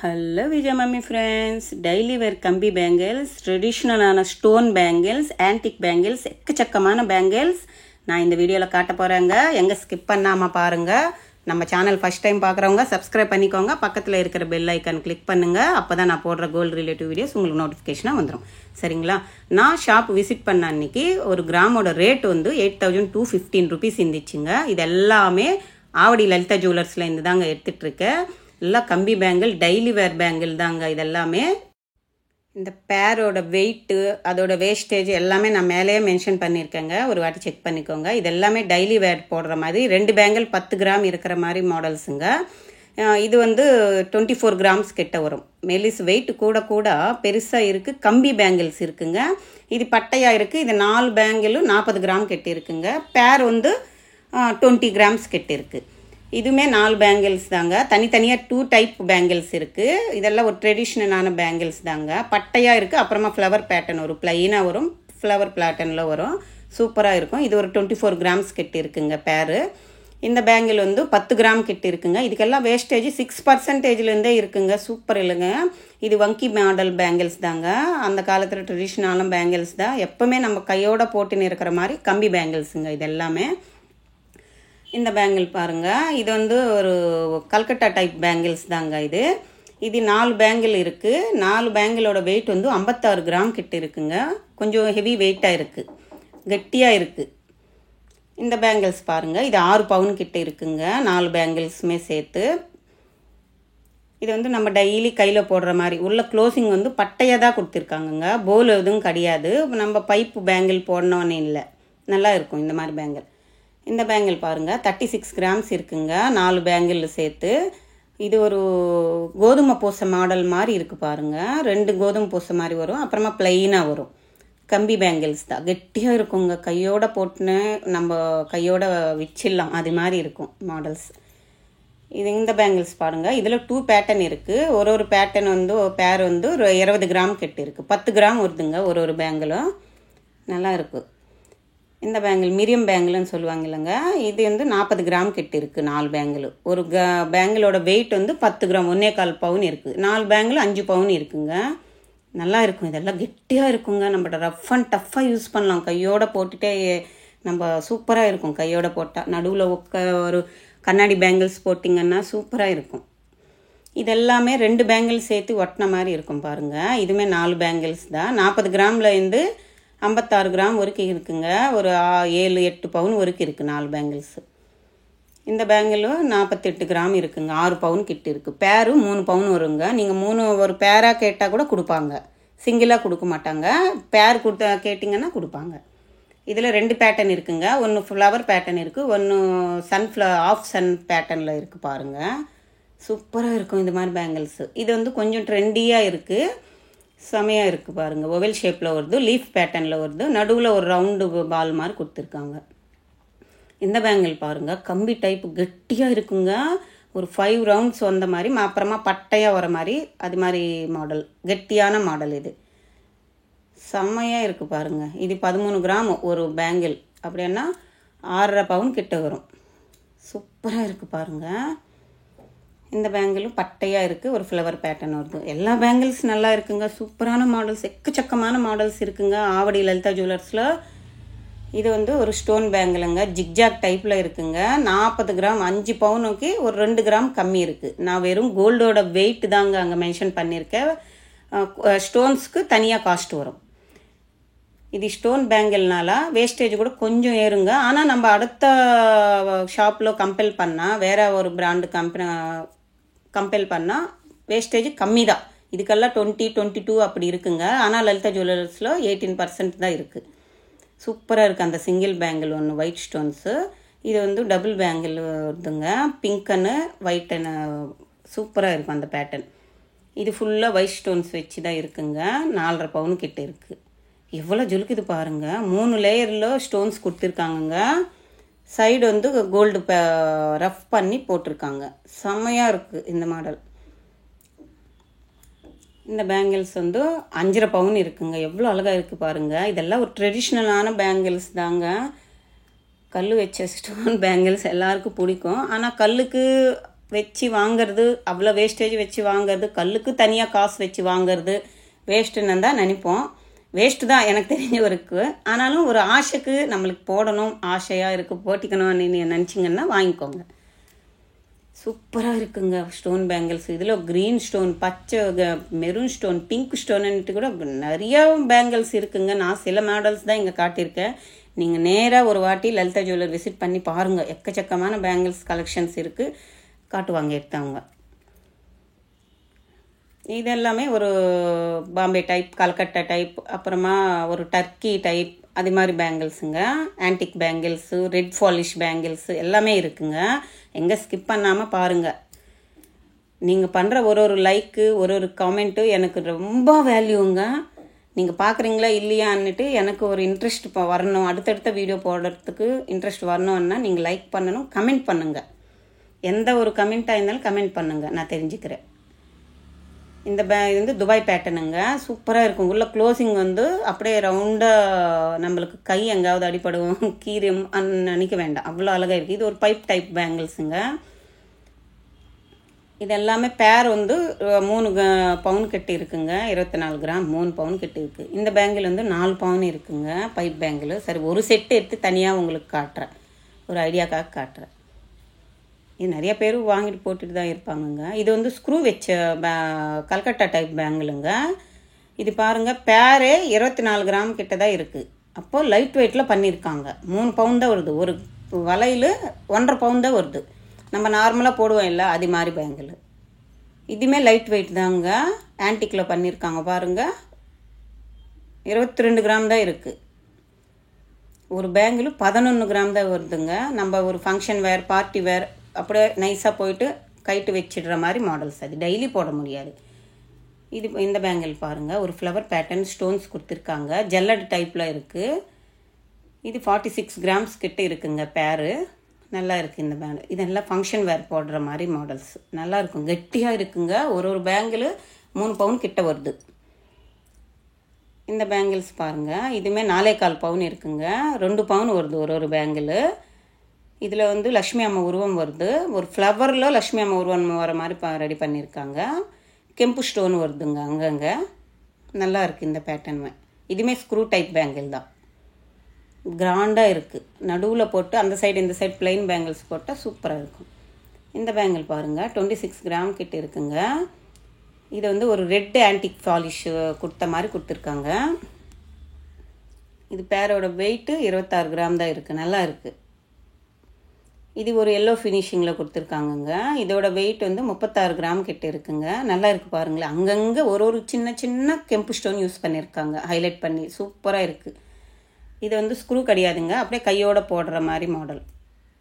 Hello Vijay Mummy friends, daily wear கம்பி bangles, ட்ரெடிஷ்னலான stone bangles, antique bangles, எக்கச்சக்கமான bangles நான் இந்த வீடியோவில் காட்ட போகிறேங்க. எங்கே ஸ்கிப் பண்ணாமல் பாருங்கள். நம்ம சேனல் ஃபஸ்ட் டைம் பார்க்குறவங்க சப்ஸ்கிரைப் பண்ணிக்கோங்க. பக்கத்தில் இருக்கிற பெல் ஐக்கான் கிளிக் பண்ணுங்கள். அப்போ தான் நான் போடுற கோல்டு ரிலேட்டிவ் வீடியோஸ் உங்களுக்கு நோட்டிஃபிகேஷனாக வந்துடும். சரிங்களா? நான் ஷாப் விசிட் பண்ண அன்றைக்கி ஒரு கிராமோட ரேட் வந்து 8,215 rupees இருந்துச்சுங்க. இது எல்லாமே ஆவடி லலிதா ஜுவல்லர்ஸில் இருந்து தாங்க எடுத்துகிட்ருக்கேன். எல்லாம் கம்பி பேங்கிள், டெய்லி வேர் பேங்கிள் தாங்க. இதெல்லாமே இந்த பேரோட வெயிட்டு, அதோட வேஸ்டேஜ் எல்லாமே நான் மேலேயே மென்ஷன் பண்ணியிருக்கேங்க. ஒரு வாட்டி செக் பண்ணிக்கோங்க. இது எல்லாமே டெய்லி வேர் போடுற மாதிரி 2 பேங்கிள் 10 கிராம் இருக்கிற மாதிரி மாடல்ஸுங்க. இது வந்து 24 grams கிட்ட வரும். மெலிஸ் வெயிட் கூட கூட பெருசாக இருக்குது. கம்பி பேங்கிள்ஸ் இருக்குங்க. இது பட்டையாக இருக்குது. இது 4 பேங்கிளும் 40 கிராம் கிட்ட இருக்குங்க. பேர் வந்து 20 grams கிட்ட இருக்குது. இதுவுமே 4 பேங்கிள்ஸ் தாங்க. தனித்தனியாக 2 டைப் பேங்கிள்ஸ் இருக்குது. இதெல்லாம் ஒரு ட்ரெடிஷ்னலான பேங்கிள்ஸ் தாங்க. பட்டையாக இருக்குது. அப்புறமா ஃப்ளவர் பேட்டர்ன் வரும். ப்ளைனாக வரும், ஃப்ளவர் பேட்டர்னில் வரும். சூப்பராக இருக்கும். இது ஒரு 24 grams கிட்ட இருக்குங்க பேரு. இந்த பேங்கிள் வந்து 10 கிராம் கிட்ட இருக்குங்க. இதுக்கெல்லாம் வேஸ்டேஜ் 6%லேருந்தே இருக்குங்க. சூப்பர் இல்லைங்க. இது வங்கி மாடல் பேங்கிள்ஸ் தாங்க. அந்த காலத்தில் ட்ரெடிஷ்னலான பேங்கிள்ஸ் தான். எப்போவுமே நம்ம கையோட போட்டுன்னு இருக்கிற மாதிரி கம்பி பேங்கிள்ஸுங்க இது எல்லாமே. இந்த பேங்கிள் பாருங்கள். இது வந்து ஒரு கல்கட்டா டைப் பேங்கிள்ஸ் தாங்க. இது 4 பேங்கிள் இருக்குது. 4 பேங்கிளோட வெயிட் வந்து 56 கிராம் கிட்ட இருக்குங்க. கொஞ்சம் ஹெவி வெயிட்டாக இருக்குது, கெட்டியாக இருக்குது. இந்த பேங்கிள்ஸ் பாருங்கள். இது 6 பவுன் கிட்ட இருக்குங்க. 4 பேங்கிள்ஸுமே சேர்த்து. இது வந்து நம்ம டெய்லி கையில் போடுற மாதிரி. உள்ள க்ளோசிங் வந்து பட்டையாக தான் கொடுத்துருக்காங்கங்க. போல் எதுவும் கிடையாது. நம்ம பைப்பு பேங்கிள் போடணுன்னு இல்லை. நல்லா இருக்கும் இந்த மாதிரி பேங்கிள். இந்த பேங்கிள் பாருங்கள். 36 grams இருக்குங்க. 4 பேங்கிள் சேர்த்து. இது ஒரு கோதுமை பூசை மாடல் மாதிரி இருக்குது பாருங்கள். 2 கோதுமை பூசை மாதிரி வரும். அப்புறமா ப்ளைனாக வரும். கம்பி பேங்கிள்ஸ் தான். கெட்டியாக இருக்குங்க. கையோட போட்டுன்னு நம்ம கையோட வச்சிடலாம். அது மாதிரி இருக்கும் மாடல்ஸ். இந்த பேங்கிள்ஸ் பாருங்கள். இதில் 2 பேட்டர்ன் இருக்குது. ஒரு பேட்டர்ன் வந்து பேர் வந்து ஒரு 20 கிராம் கிட்ட இருக்குது. 10 கிராம் வருதுங்க ஒரு பேங்கிளும். நல்லா இருக்குது. இந்த பேங்கிள் மிரியம் பேங்கிள்னு சொல்லுவாங்க இல்லைங்க. இது வந்து 40 கிராம் கிட்ட இருக்குது. 4 பேங்கிள். ஒரு பேங்கிளோட வெயிட் வந்து 10 கிராம், 1.25 பவுன் இருக்குது. 4 பேங்கிள் 5 பவுன் இருக்குங்க. நல்லா இருக்கும். இதெல்லாம் கெட்டியாக இருக்குங்க. நம்ம ரஃப் அண்ட் டஃப்பாக யூஸ் பண்ணலாம். கையோட போட்டுகிட்டே நம்ம சூப்பராக இருக்கும். கையோட போட்டால் நடுவில் ஒரு கண்ணாடி பேங்கிள்ஸ் போட்டிங்கன்னா சூப்பராக இருக்கும். இதெல்லாமே 2 பேங்கிள் சேர்த்து ஒட்டின மாதிரி இருக்கும் பாருங்கள். இதுவுமே 4 பேங்கிள்ஸ் தான். 40 கிராம்லேருந்து 56 கிராம் வரைக்கும் இருக்குங்க. ஒரு 7-8 பவுன் வரைக்கும் இருக்குது 4 பேங்கிள்ஸு. இந்த பேங்கிளும் 48 கிராம் இருக்குங்க. 6 பவுன் கிட்ட இருக்குது. பேரும் 3 பவுன் வருங்க. நீங்கள் 3 ஒரு பேராக கேட்டால் கூட கொடுப்பாங்க. சிங்கிளாக கொடுக்க மாட்டாங்க. பேர் கேட்டிங்கன்னா கொடுப்பாங்க. இதில் 2 பேட்டர்ன் இருக்குங்க. ஒன்று ஃப்ளவர் பேட்டர்ன் இருக்குது, ஒன்று ஆஃப் சன் பேட்டர்னில் இருக்குது பாருங்கள். சூப்பராக இருக்கும் இந்த மாதிரி பேங்கிள்ஸு. இது வந்து கொஞ்சம் ட்ரெண்டியாக இருக்குது. செமையாக இருக்குது பாருங்கள். ஒவல் ஷேப்பில் வருது, லீஃப் பேட்டர்னில் வருது. நடுவில் ஒரு ரவுண்டு பால் மாதிரி கொடுத்துருக்காங்க. இந்த பேங்கிள் பாருங்கள். கம்பி டைப்பு கெட்டியாக இருக்குங்க. ஒரு 5 ரவுண்ட்ஸ் வந்த மாதிரி, அப்புறமா பட்டையாக வர மாதிரி, அது மாதிரி மாடல். கெட்டியான மாடல் இது. செம்மையாக இருக்குது பாருங்கள். இது 13 கிராம் ஒரு பேங்கிள். அப்படின்னா 6.5 பவுன் கிட்ட வரும். சூப்பராக இருக்குது பாருங்கள். இந்த பேங்கிளும் பட்டையாக இருக்குது. ஒரு ஃப்ளவர் பேட்டர்ன் வருது. எல்லா பேங்கிள்ஸ் நல்லா இருக்குங்க. சூப்பரான மாடல்ஸ், எக்கச்சக்கமான மாடல்ஸ் இருக்குங்க ஆவடி லலிதா ஜுவல்லர்ஸில். இது வந்து ஒரு ஸ்டோன் பேங்கிளுங்க. ஜிக்ஜாக் டைப்பில் இருக்குங்க. 40 கிராம், 5 பவுனுக்கு ஒரு 2 கிராம் கம்மி இருக்குது. நான் வெறும் கோல்டோட வெயிட் தாங்க அங்கே மென்ஷன் பண்ணியிருக்கேன். ஸ்டோன்ஸ்க்கு தனியாக காஸ்ட் வரும். இது ஸ்டோன் பேங்கிள்னால வேஸ்டேஜ் கூட கொஞ்சம் ஏறுங்க. ஆனால் நம்ம அடுத்த ஷாப்பில் கம்பேர் பண்ணால், வேறு ஒரு பிராண்டு கம்பேர் பண்ணால் வேஸ்டேஜ் கம்மி தான். இதுக்கெல்லாம் 20-22 அப்படி இருக்குங்க. ஆனால் லலிதா ஜுவல்லர்ஸில் 18% தான் இருக்குது. சூப்பராக இருக்குது. அந்த சிங்கிள் பேங்கிள் ஒன்று ஒயிட் ஸ்டோன்ஸு. இது வந்து டபுள் பேங்கிள் வருதுங்க. பிங்க்கன்னு ஒயிட்டன்னு சூப்பராக இருக்கும் அந்த பேட்டர்ன். இது ஃபுல்லாக ஒயிட் ஸ்டோன்ஸ் வச்சு தான் இருக்குங்க. 4.5 பவுன் கிட்ட இருக்குது. எவ்வளோ ஜொலுக்குது பாருங்கள். 3 லேயரில் ஸ்டோன்ஸ் கொடுத்துருக்காங்கங்க. சைடு வந்து கோல்டு ரஃப் பண்ணி போட்டிருக்காங்க. செம்மையாக இருக்குது இந்த மாடல். இந்த பேங்கிள்ஸ் வந்து 5.5 பவுன் இருக்குங்க. எவ்வளோ அழகாக இருக்குது பாருங்கள். இதெல்லாம் ஒரு ட்ரெடிஷ்னலான பேங்கிள்ஸ் தாங்க. கல் வச்ச ஸ்டோன் பேங்கிள்ஸ் எல்லாருக்கும் பிடிக்கும். ஆனால் கல்லுக்கு வச்சு வாங்கிறது, அவ்வளோ வேஸ்டேஜ் வச்சு வாங்கிறது, கல்லுக்கு தனியாக காசு வச்சு வாங்கிறது வேஸ்ட்டுன்னு தான் நினைப்போம். வேஸ்ட்டு தான் எனக்கு தெரிஞ்சவருக்கு. ஆனாலும் ஒரு ஆசைக்கு நம்மளுக்கு போடணும், ஆசையாக இருக்குது, போட்டிக்கணும்னு நினச்சிங்கன்னா வாங்கிக்கோங்க. சூப்பராக இருக்குங்க ஸ்டோன் பேங்கிள்ஸ். இதில் க்ரீன் ஸ்டோன், பச்சை, மெரூன் ஸ்டோன், பிங்க் ஸ்டோன்னுட்டு கூட நிறையா பேங்கிள்ஸ் இருக்குங்க. நான் சில மாடல்ஸ் தான் இங்கே காட்டியிருக்கேன். நீங்கள் நேராக ஒரு வாட்டி லலிதா ஜுவல்லர் விசிட் பண்ணி பாருங்கள். எக்கச்சக்கமான பேங்கிள்ஸ் கலெக்ஷன்ஸ் இருக்குது, காட்டுவாங்க எடுத்தவங்க. இது எல்லாமே ஒரு பாம்பே டைப், கல்கட்டா டைப், அப்புறமா ஒரு டர்க்கி டைப், அது மாதிரி பேங்கிள்ஸுங்க. ஆன்டிக் பேங்கிள்ஸு, ரெட் ஃபாலிஷ் பேங்கிள்ஸு எல்லாமே இருக்குங்க. எங்கே ஸ்கிப் பண்ணாமல் பாருங்கள். நீங்கள் பண்ணுற ஒரு லைக்கு, ஒரு காமெண்ட்டு எனக்கு ரொம்ப வேல்யூங்க. நீங்கள் பார்க்குறீங்களா இல்லையான்னுட்டு எனக்கு ஒரு இன்ட்ரெஸ்ட் இப்போ வரணும், அடுத்தடுத்த வீடியோ போடுறதுக்கு இன்ட்ரெஸ்ட் வரணும்னா நீங்கள் லைக் பண்ணணும், கமெண்ட் பண்ணுங்கள். எந்த ஒரு கமெண்ட்டாக இருந்தாலும் கமெண்ட் பண்ணுங்கள், நான் தெரிஞ்சுக்கிறேன். இந்த வந்து துபாய் பேட்டர்னுங்க, சூப்பராக இருக்கும். உள்ள க்ளோசிங் வந்து அப்படியே ரவுண்டாக, நம்மளுக்கு கை எங்காவது அடிப்படும், கீரம் நினைக்க வேண்டாம், அவ்வளோ அழகாக இருக்குது. இது ஒரு பைப் டைப் பேங்கிள்ஸுங்க. இது எல்லாமே பேர் வந்து 3 பவுன் கட்டி இருக்குங்க. 24 கிராம் 3 பவுன் கட்டி இருக்குது. இந்த பேங்கிள் வந்து 4 பவுன் இருக்குங்க, பைப் பேங்கிள். சரி, ஒரு செட்டு எடுத்து தனியாக உங்களுக்கு காட்டுறேன், ஒரு ஐடியாக்காக காட்டுறேன். இது நிறைய பேர் வாங்கிட்டு போட்டுட்டு தான் இருப்பாங்கங்க. இது வந்து ஸ்க்ரூ வச்ச கல்கட்டா டைப் பேங்கிளுங்க. இது பாருங்கள், பேரே 24 கிராம் கிட்ட தான் இருக்குது. அப்போது லைட் வெயிட்டில் பண்ணியிருக்காங்க. 3 பவுன் தான் வருது. ஒரு வலையில் 1.5 பவுன் தான் வருது. நம்ம நார்மலாக போடுவோம் இல்லை, அது மாதிரி பேங்கிள். இதுவுமே லைட் வெயிட் தாங்க, ஆன்டிக்கில் பண்ணியிருக்காங்க பாருங்கள். 22 கிராம் தான் இருக்குது. ஒரு பேங்கிள் 11 கிராம் தான் வருதுங்க. நம்ம ஒரு ஃபங்க்ஷன் வேர், பார்ட்டி வேர், அப்படியே நைஸாக போயிட்டு கைட்டு வச்சிடுற மாதிரி மாடல்ஸ். அது டெய்லி போட முடியாது. இந்த பேங்கிள் பாருங்கள், ஒரு ஃப்ளவர் பேட்டர்ன் ஸ்டோன்ஸ் கொடுத்துருக்காங்க, ஜல்லட் டைப்பில் இருக்குது. இது 46 கிராம்ஸ் கிட்ட இருக்குங்க பேரு. நல்லா இருக்குது இந்த பேங்கிள். இதெல்லாம் ஃபங்க்ஷன் வேர் போடுற மாதிரி மாடல்ஸ். நல்லா இருக்கும், கெட்டியாக இருக்குங்க. ஒரு பேங்கிள் 3 பவுன் கிட்ட வருது. இந்த பேங்கிள்ஸ் பாருங்கள், இதுவுமே 4.25 பவுன் இருக்குங்க. 2 பவுன் வருது ஒரு பேங்கிள். இதில் வந்து லக்ஷ்மி அம்மா உருவம் வருது. ஒரு ஃப்ளவரில் லக்ஷ்மி அம்மா உருவம் வர மாதிரி ரெடி பண்ணியிருக்காங்க. கெம்பு ஸ்டோன் வருதுங்க அங்கங்கே. நல்லா இருக்குது இந்த பேட்டர்னுமே. இதுவுமே ஸ்க்ரூ டைப் பேங்கிள் தான், கிராண்டாக இருக்குது. நடுவில் போட்டு அந்த சைடு இந்த சைடு பிளெயின் பேங்கிள்ஸ் போட்டால் சூப்பராக இருக்கும். இந்த பேங்கிள் பாருங்கள், 26 கிராம் கிட்ட இருக்குங்க. இது வந்து ஒரு ரெட் ஆன்டிக் பாலிஷ் கொடுத்த மாதிரி கொடுத்துருக்காங்க. இது பேரோட வெயிட்டு 26 கிராம் தான் இருக்குது. நல்லா இருக்குது. இது ஒரு எல்லோ ஃபினிஷிங்கில் கொடுத்துருக்காங்கங்க. இதோட வெயிட் வந்து 36 கிராம் கிட்ட இருக்குங்க. நல்லா இருக்குது பாருங்களேன். அங்கங்கே ஒரு சின்ன சின்ன கெம்பு ஸ்டோன் யூஸ் பண்ணியிருக்காங்க, ஹைலைட் பண்ணி. சூப்பராக இருக்குது. இது வந்து ஸ்க்ரூ கிடையாதுங்க, அப்படியே கையோடு போடுற மாதிரி மாடல்.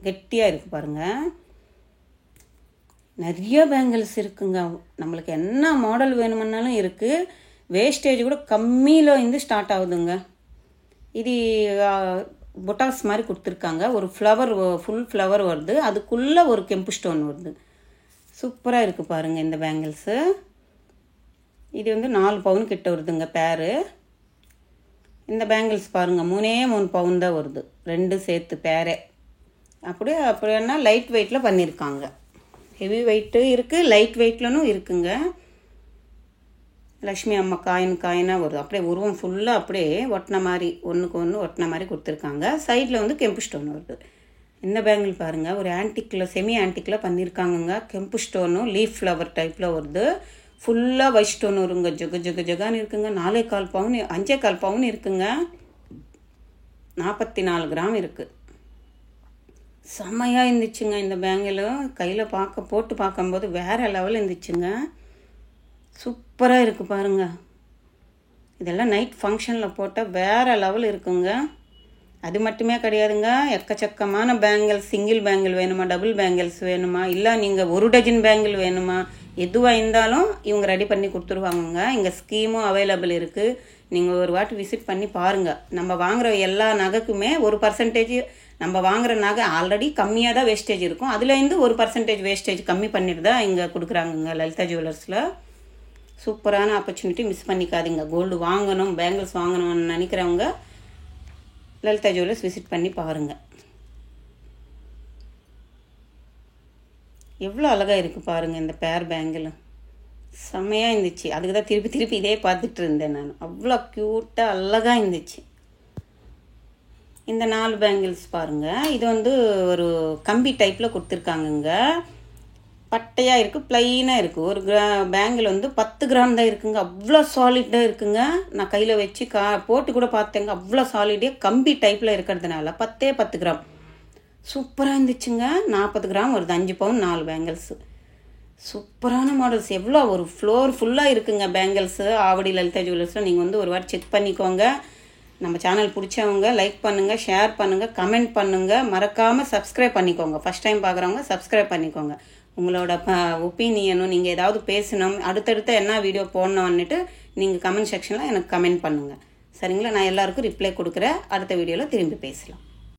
கெட்டியாக இருக்குது பாருங்கள். நிறைய பேங்கிள்ஸ் இருக்குங்க. நம்மளுக்கு என்ன மாடல் வேணுமுன்னாலும் இருக்குது. வேஸ்டேஜ் கூட கம்மியில் இருந்து ஸ்டார்ட் ஆகுதுங்க. இது பொட்டாஸ் மாதிரி கொடுத்துருக்காங்க. ஒரு ஃப்ளவர், ஃபுல் ஃப்ளவர் வருது, அதுக்குள்ளே ஒரு கெம்பு ஸ்டோன் வருது. சூப்பராக இருக்குது பாருங்கள் இந்த பேங்கிள்ஸு. இது வந்து 4 பவுன் கிட்ட வருதுங்க பேரு. இந்த பேங்கிள்ஸ் பாருங்கள், 3 பவுன் தான் வருது, 2 சேர்த்து பேரே. அப்படின்னா லைட் வெயிட்டில் பண்ணியிருக்காங்க. ஹெவி வெயிட்டு இருக்குது, லைட் வெயிட்லனும் இருக்குங்க. லக்ஷ்மி அம்மா காயினாக வருது. அப்படியே உருவம் ஃபுல்லாக அப்படியே ஒட்டின மாதிரி, ஒன்றுக்கு ஒன்று ஒட்டின மாதிரி கொடுத்துருக்காங்க. சைடில் வந்து கெம்பு ஸ்டோன் வருது. இந்த பேங்கிள் பாருங்கள், ஒரு ஆன்டிக்கில், செமி ஆன்டிக்கில் பண்ணியிருக்காங்கங்க. கெம்பு ஸ்டோனும் லீஃப் ஃப்ளவர் டைப்பில் வருது. ஃபுல்லாக ஒயிட் ஸ்டோன் வருங்க. ஜகான்னு இருக்குங்க. 4.25 பவுன், 5.25 பவுன் இருக்குங்க. 44 கிராம் இருக்குது. செம்மையாக இருந்துச்சுங்க இந்த பேங்கிள். கையில் போட்டு பார்க்கும்போது வேறு லெவலில் இருந்துச்சுங்க. சூப்பராக இருக்குது பாருங்கள். இதெல்லாம் நைட் ஃபங்க்ஷனில் போட்டால் வேறு லெவல் இருக்குங்க. அது மட்டுமே கிடையாதுங்க, எக்கச்சக்கமான பேங்கிள். சிங்கிள் பேங்கிள் வேணுமா, டபுள் பேங்கிள்ஸ் வேணுமா, இல்லை நீங்கள் 1 டஜன் பேங்கிள் வேணுமா, எதுவாக இருந்தாலும் இவங்க ரெடி பண்ணி கொடுத்துருவாங்கங்க. இங்கே ஸ்கீமும் அவைலபிள் இருக்குது. நீங்கள் ஒரு வாட்டி விசிட் பண்ணி பாருங்கள். நம்ம வாங்குகிற எல்லா நகைக்குமே 1% நம்ம வாங்குகிற நகை ஆல்ரெடி கம்மியாக தான் வேஸ்டேஜ் இருக்கும். அதுலேருந்து 1% வேஸ்டேஜ் கம்மி பண்ணிட்டு தான் இங்கே கொடுக்குறாங்கங்க லலிதா ஜுவல்லர்ஸில். சூப்பரான ஆப்பர்ச்சுனிட்டி, மிஸ் பண்ணிக்காதீங்க. கோல்டு வாங்கணும், பேங்கிள்ஸ் வாங்கணும்னு நினைக்கிறவங்க லலிதா ஜுவல்லர்ஸ் விசிட் பண்ணி பாருங்கள். எவ்வளோ அழகாக இருக்குது பாருங்கள் இந்த பேர் பேங்கிள். செம்மையாக இருந்துச்சு. அதுக்கு தான் திருப்பி திருப்பி இதே பார்த்துட்டு இருந்தேன் நான். அவ்வளோ க்யூட்டாக அழகாக இருந்துச்சு. இந்த 4 பேங்கிள்ஸ் பாருங்கள். இது வந்து ஒரு கம்பி டைப்பில் கொடுத்துருக்காங்கங்க. பட்டையாக இருக்குது, ப்ளைனாக இருக்குது. ஒரு பேங்கிள் வந்து 10 கிராம் தான் இருக்குங்க. அவ்வளோ சாலிடாக இருக்குங்க. நான் கையில் வச்சு போட்டு கூட பார்த்தேங்க. அவ்வளோ சாலிடாக கம்பி டைப்பில் இருக்கிறதுனால 10 கிராம் சூப்பராக இருந்துச்சுங்க. 40 கிராம் வருது. 5 பவுன் 4 பேங்கிள்ஸு. சூப்பரான மாடல்ஸ். எவ்வளோ ஒரு ஃப்ளோர் ஃபுல்லாக இருக்குங்க பேங்கிள்ஸு. ஆவடி லலிதா ஜுவல்லர்ஸில் நீங்கள் வந்து ஒரு வாட்டி செக் பண்ணிக்கோங்க. நம்ம சேனல் பிடிச்சவங்க லைக் பண்ணுங்கள், ஷேர் பண்ணுங்கள், கமெண்ட் பண்ணுங்கள். மறக்காமல் சப்ஸ்கிரைப் பண்ணிக்கோங்க. ஃபஸ்ட் டைம் பார்க்குறவங்க சப்ஸ்கிரைப் பண்ணிக்கோங்க. உங்களோட ஒப்பீனியனும் நீங்கள் ஏதாவது பேசணும், அடுத்தடுத்து என்ன வீடியோ போடணும்னுட்டு நீங்கள் கமெண்ட் செக்ஷனில் எனக்கு கமெண்ட் பண்ணுங்கள். சரிங்களா? நான் எல்லாருக்கும் ரிப்ளை கொடுக்குறேன். அடுத்த வீடியோவில் திரும்பி பேசலாம்.